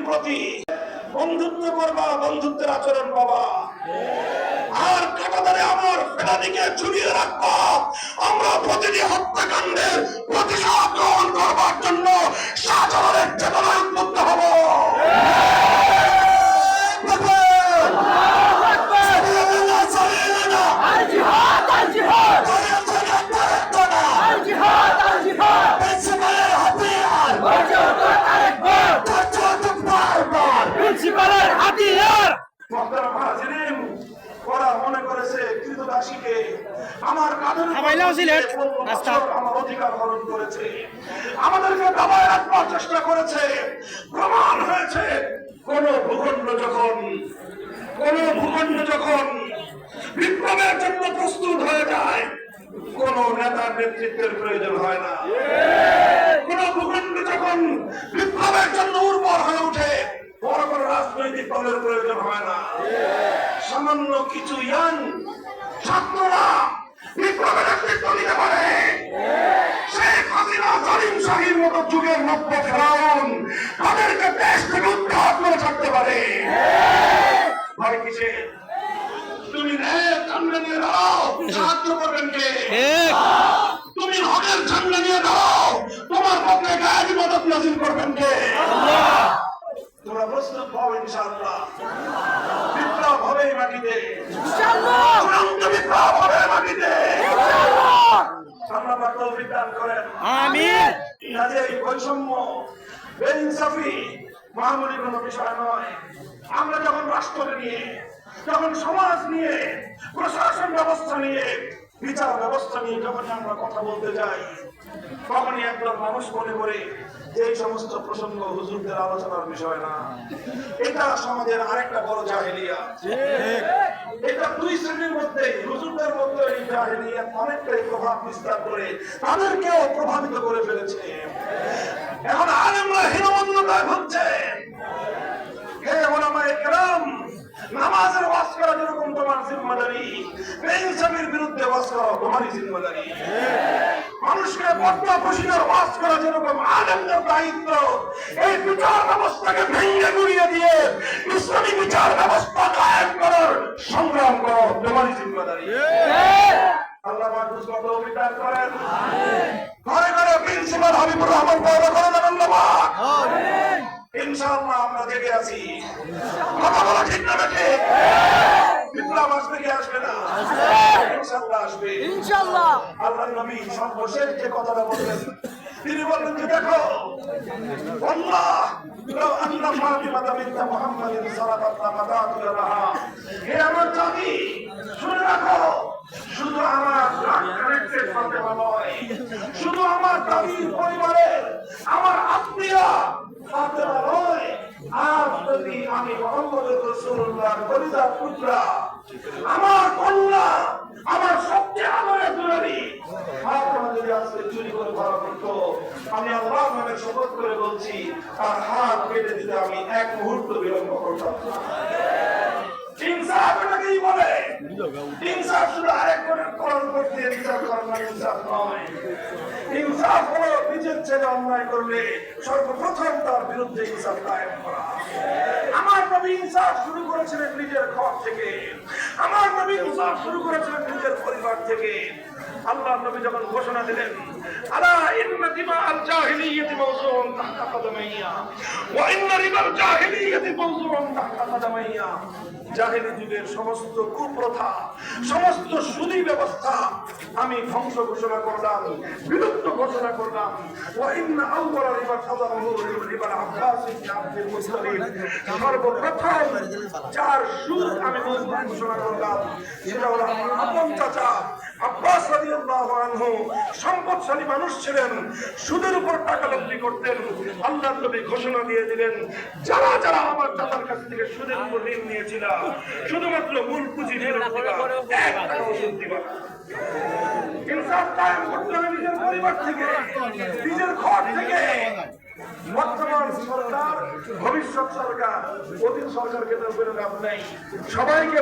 প্রতি বন্ধুত্ব করবা, বন্ধুত্বের আচরণ পাবা। আর কাটাতারে আমার ফেরাদিকে ঝুলিয়ে রাখবা। আমরা প্রতিটি হত্যাকাণ্ডের প্রতিশোধ গ্রহণ করবার জন্য সাধারণের চেতনায় উদ্বুদ্ধ হব। ওরা মনে করেছে কৃতদাসীকে আমার কাঁধের আমার অধিকার হরণ করেছে, আমাদেরকে দাবায় রাখবার চেষ্টা করেছে। প্রমাণ হয়েছে কোন ভূখণ্ড যখন বিপ্লবের জন্য প্রস্তুত হয়ে যায়, কোন নেতার নেতৃত্বের প্রয়োজন হয় না। কোন ভূখণ্ড যখন বিপ্লবের জন্য উর্বর হয়ে ওঠে, বড় বড় রাজনৈতিক দলের প্রয়োজন হয় না। সামান্য কিছু ইয়াং ছাত্ররা বিপ্লবের নেতৃত্ব দিতে পারে। শেখ হাসিনা, জালিম শাহীর মতো যুগের নব্য ফেরাউন তাদেরকে দেশ থেকে উৎখাত করে ছাড়তে পারে। ভয় কিসে? তুমি ন্যায়ের ঝান্ডা নিয়ে দাঁড়াও, সাহায্য করবেন কে? তুমি হকের ঝান্ডা নিয়ে দাঁড়াও, তোমার পক্ষে গায়েবী মদত নাজিল করবেন কে? তোমরা প্রস্তুত হও ইনশাআল্লাহ। বিপ্লব হবে মাটিতে, চূড়ান্ত বিপ্লব হবে মাটিতে। আল্লাহ পাক তৌফিক দান করেন, আমিন। কাজেই বৈষম্য, বেইনসাফি মামুলি কোনো বিষয় নয়। আমরা যখন রাষ্ট্রকে নিয়ে, যখন সমাজ নিয়ে, প্রশাসন ব্যবস্থা নিয়ে, বিচার ব্যবস্থা নিয়ে যখনই আমরা কথা বলতে যাই, তখনই একদল মানুষ মনে করে যে এই সমস্ত প্রসঙ্গ হুজুরদের আলোচনার বিষয় না। এটা সমাজের আরেকটা বড় জাহেলিয়া। এটা দুই শ্রেণীর মধ্যে, হুজুরদের মধ্যে এই জাহেলিয়া অনেকটাই প্রভাব বিস্তার করে তাদেরকেও প্রভাবিত করে ফেলেছে। এখন আলেমরা হীনমন্যতায় ভুগছে। হে উলামায়ে কেরাম, নামাজের ওয়াজ করা যেরকম তোমার জিম্মাদারি, বেইনসাফির বিরুদ্ধে ওয়াজ করা তোমারই জিম্মাদারি। মানুষকে পর্দা ফসিলের ওয়াজ করা যেরকম আলেমদের দায়িত্ব, এই বিচার ব্যবস্থাকে ভেঙে গুড়িয়ে দিয়ে ইসলামী বিচার ব্যবস্থা কায়েম করার সংগ্রাম করো তোমারই জিম্মাদারি। আল্লাহ পাক বুঝবার তৌফিক দান করেন। ঘরে ঘরে প্রিন্সিপাল হাবিবুর রহমান পয়দা করেন আল্লাহ পাক। ইনশাআল্লাহ আমরা জেগে আছি। কথা বলা ঠিক না বেঠে? বিপ্লব আসবে কি আসবে না? ইনশাআল্লাহ আসবে, ইনশাআল্লাহ। আল্লাহর নবী সর্বশেষ যে কথাটা বললেন, তিনি বললেন যে দেখো, আল্লাহ লাউ আন্না ফাতিমাতা বিনত মুহাম্মাদিন সালাতাত লাকাতাতু লাহা। হে আমার জাতি, শুনে রাখো, শুধু আমার ব্লাড কানেক্টেড ফাতেমা নয়, শুধু আমার দাদির পরিবারের আমার আত্মীয় ফাতেমা নয়, আর যদি আমি মুহাম্মদ রাসূলুল্লাহর কলিজার টুকরা, আমার কন্যা, আমার সবচেয়ে আদরের দুলারি ফাতেমা যদি আজকে চুরি করে ধরা পড়তো, আমি আল্লাহর নামে শপথ করে বলছি, তার হাত কেটে দিতে আমি এক মুহূর্ত বিলম্ব করতাম না। ইনসাফ এটাকেই বলে। ইনসাফ শুধু আরেকজনের করণ করতে বিচার করার নাম ইনসাফ নয়। ইনসাফ হলো নিজের ছেলে অন্যায় করলে সর্বপ্রথম তার বিরুদ্ধে ইনসাফ কায়েম করা। আমার নবী ইনসাফ শুরু করেছিলেন নিজের ঘর থেকে, আমার নবী ইনসাফ শুরু করেছিলেন নিজের পরিবার থেকে। আল্লাহ নবী যখন ঘোষণা দিলেন, আলা ইন্না দিমাআল জাহিলিয়াতি মাওযুউন তাহতা কদমাইয়া ওয়া ইন্না রিবাল জাহিলিয়াতি মাওযুউন তাহতা কদমাইয়া। জাহেলি যুগের সমস্ত কুপ্রথা, সমস্ত সুদী ব্যবস্থা আমি ধ্বংস ঘোষণা করলাম, বিলুপ্ত ঘোষণা করলাম। ওয়া ইন্না আউওয়ালা রিবা কাদাহু রিবাল আব্বাস ইবনে আব্দুল মুত্তালিব। সর্বপ্রথম যার সুদ আমি ঘোষণা করলাম সেটা হলো আমার আপন চাচা আব্বাস রাদিয়াল্লাহু আনহু। সম্পদশালী মানুষ ছিলেন, সুদের উপর টাকা লব্ধি করতেন। আল্লাহর নবী ঘোষণা দিয়ে দিলেন, যারা যারা আমার চাচার কাছ থেকে সুদের উপর ঋণ নিয়েছিল, শুধুমাত্র মূল পুঁজি ফেরত দিবা, এক টাকাও সুদ দিবা না। ইনসাফ কায়েম করতে হবে নিজের পরিবার থেকে, নিজের ঘর থেকে। বর্তমান সরকার, ভবিষ্যৎ সরকার, অতীত সরকারকে তো কোনো লাভ নাই। সবাইকে